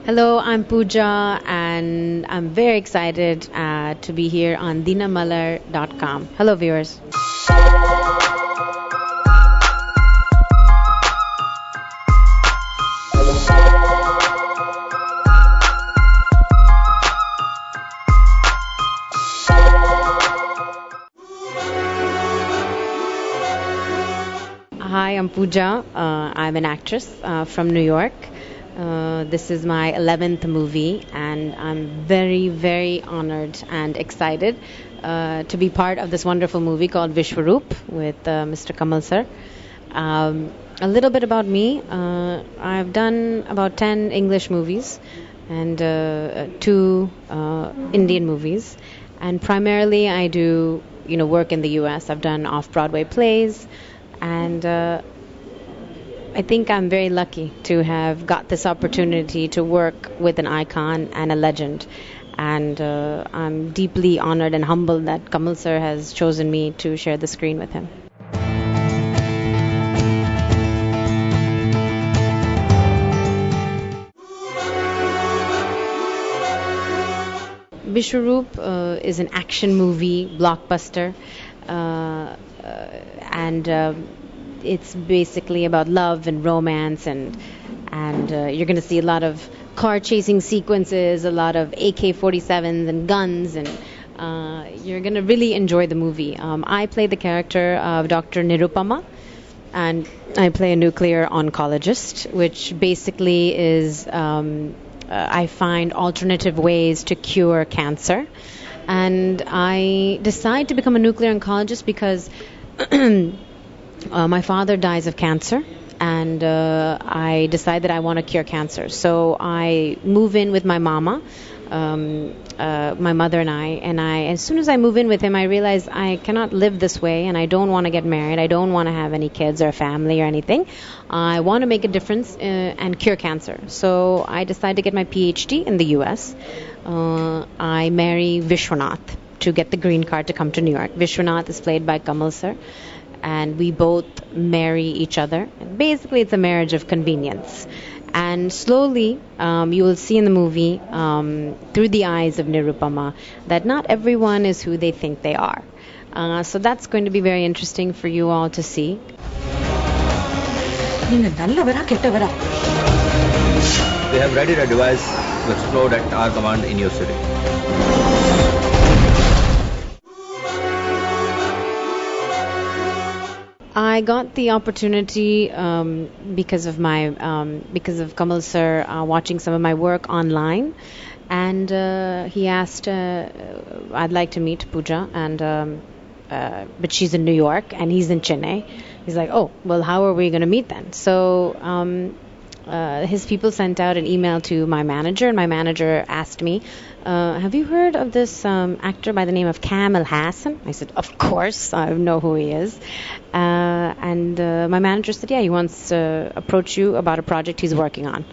Hello, I'm Pooja, and I'm very excited to be here on dinamalar.com. Hello, viewers. Hi, I'm Pooja. I'm an actress from New York. This is my 11th movie, and I'm very, very honored and excited to be part of this wonderful movie called Vishwaroop with Mr. Kamal sir. A little bit about me. I've done about 10 English movies and two Indian movies, and primarily I do work in the U.S. I've done off-Broadway plays, and I think I'm very lucky to have got this opportunity to work with an icon and a legend. And I'm deeply honored and humbled that Kamal sir has chosen me to share the screen with him. Vishwaroop is an action movie blockbuster, and it's basically about love and romance, and you're going to see a lot of car chasing sequences, a lot of AK-47s and guns, and you're going to really enjoy the movie. I play the character of Dr. Nirupama, and I play a nuclear oncologist, which basically is I find alternative ways to cure cancer. And I decide to become a nuclear oncologist because my father dies of cancer, and I decide that I want to cure cancer. So I move in with my mama, my mother and I, as soon as I move in with him, I realize I cannot live this way, and I don't want to get married. I don't want to have any kids or a family or anything. I want to make a difference and cure cancer. So I decide to get my PhD in the U.S. I marry Vishwanath to get the green card to come to New York. Vishwanath is played by Kamal sir, and we both marry each other. And basically, it's a marriage of convenience. And slowly, you will see in the movie, through the eyes of Nirupama, that not everyone is who they think they are. So that's going to be very interesting for you all to see. They have readied a device to explode at our command in your city. I got the opportunity because of Kamal sir watching some of my work online, and he asked I'd like to meet Pooja, and but she's in New York and he's in Chennai. He's like, oh well, how are we going to meet then? So his people sent out an email to my manager, and my manager asked me, have you heard of this actor by the name of Kamal Hassan? I said, of course, I know who he is. And my manager said, yeah, he wants to approach you about a project he's working on.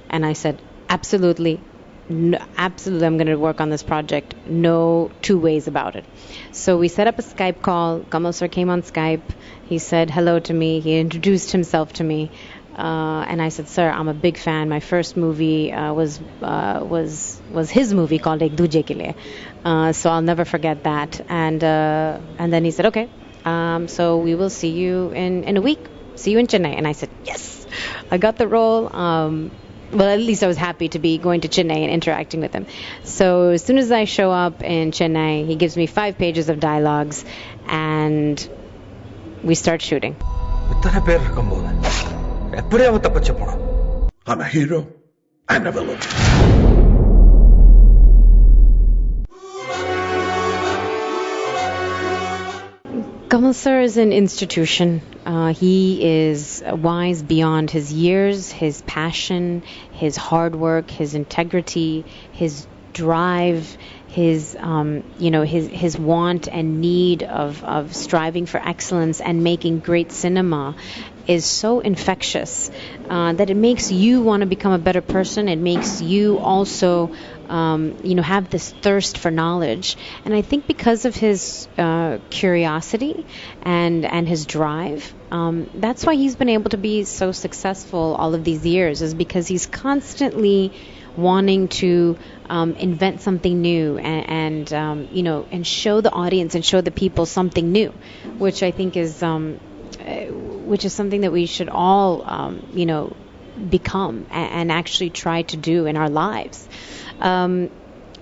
And I said, absolutely, no, absolutely, I'm going to work on this project. No two ways about it. So we set up a Skype call. Kamal sir came on Skype. He said hello to me. He introduced himself to me. And I said, sir, I'm a big fan. My first movie was his movie called Ek Duje Ke Liye. So I'll never forget that. And then he said, okay, so we will see you in a week. See you in Chennai. And I said, yes, I got the role. Well, at least I was happy to be going to Chennai and interacting with him. So as soon as I show up in Chennai, he gives me 5 pages of dialogues, and we start shooting. I'm a hero and a villain. Kamal sir is an institution. He is wise beyond his years, his passion, his hard work, his integrity, his drive, his want and need of striving for excellence and making great cinema is so infectious that it makes you want to become a better person. It makes you also have this thirst for knowledge. And I think because of his curiosity and his drive, that's why he's been able to be so successful all of these years, is because he's constantly wanting to invent something new and show the audience and show the people something new, which I think is which is something that we should all become and actually try to do in our lives.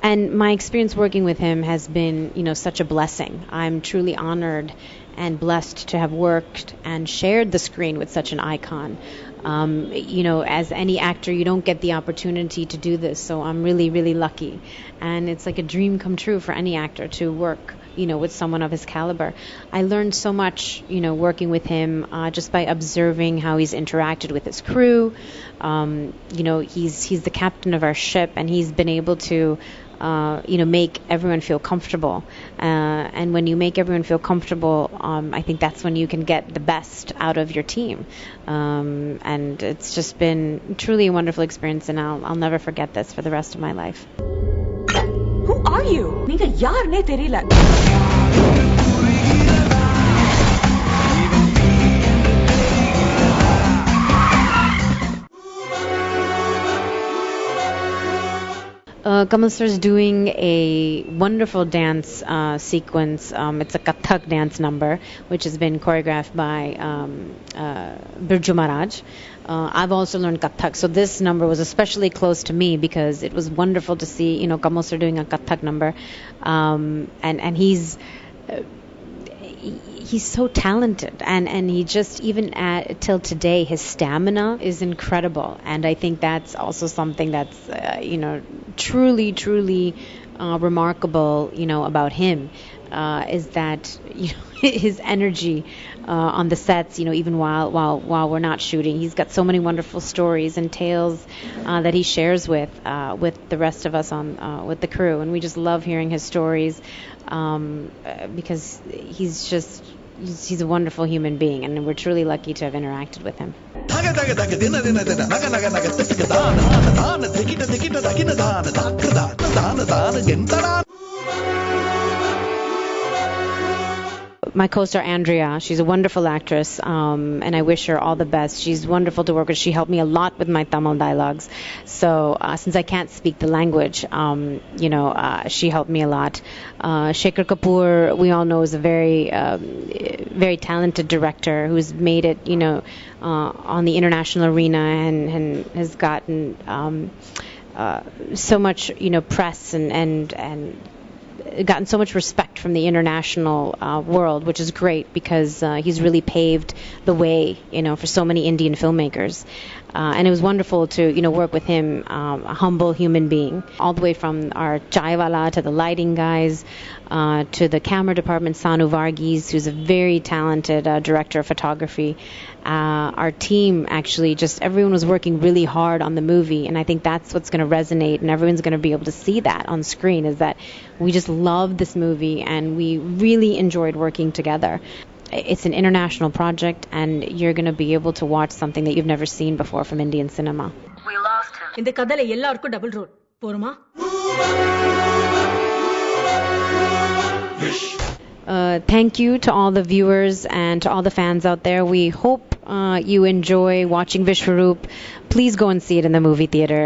And my experience working with him has been, such a blessing. I'm truly honored and blessed to have worked and shared the screen with such an icon. As any actor, you don't get the opportunity to do this, so I'm really, really lucky. And it's like a dream come true for any actor to work, with someone of his caliber. I learned so much, working with him just by observing how he's interacted with his crew. He's the captain of our ship, and he's been able to make everyone feel comfortable. And when you make everyone feel comfortable, I think that's when you can get the best out of your team. And it's just been truly a wonderful experience, and I'll never forget this for the rest of my life. Who are you? நீங்க யாருனே தெரியல. Kamal sir is doing a wonderful dance sequence. It's a Kathak dance number, which has been choreographed by Birju Maharaj. I've also learned Kathak, so this number was especially close to me because it was wonderful to see, Kamal sir doing a Kathak number, and he's so talented, and he just even till today his stamina is incredible, and I think that's also something that's truly remarkable about him, is that his energy on the sets, even while we're not shooting, he's got so many wonderful stories and tales that he shares with the rest of us with the crew, and we just love hearing his stories because he's a wonderful human being, and we're truly lucky to have interacted with him. My co-star Andrea, she's a wonderful actress, and I wish her all the best. She's wonderful to work with. She helped me a lot with my Tamil dialogues. So since I can't speak the language, she helped me a lot. Shekhar Kapoor, we all know, is a very, very talented director who's made it, on the international arena and has gotten so much, press and gotten so much respect from the international world, which is great because he's really paved the way, for so many Indian filmmakers. And it was wonderful to, work with him, a humble human being, all the way from our chaiwala to the lighting guys, to the camera department, Sanu Varghese, who's a very talented director of photography. Our team, actually, just everyone was working really hard on the movie, and I think that's what's going to resonate, and everyone's going to be able to see that on screen, is that we just loved this movie, and we really enjoyed working together. It's an international project, and you're going to be able to watch something that you've never seen before from Indian cinema. We lost him. இந்த கதையில எல்லாருக்கும் double role. போறோமா? Thank you to all the viewers and to all the fans out there. We hope you enjoy watching Vishwaroop. Please go and see it in the movie theater.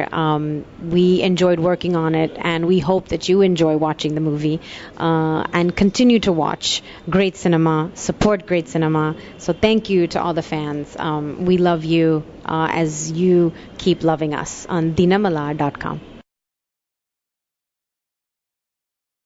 We enjoyed working on it, and we hope that you enjoy watching the movie and continue to watch great cinema, support great cinema. So thank you to all the fans. We love you as you keep loving us on dinamalar.com.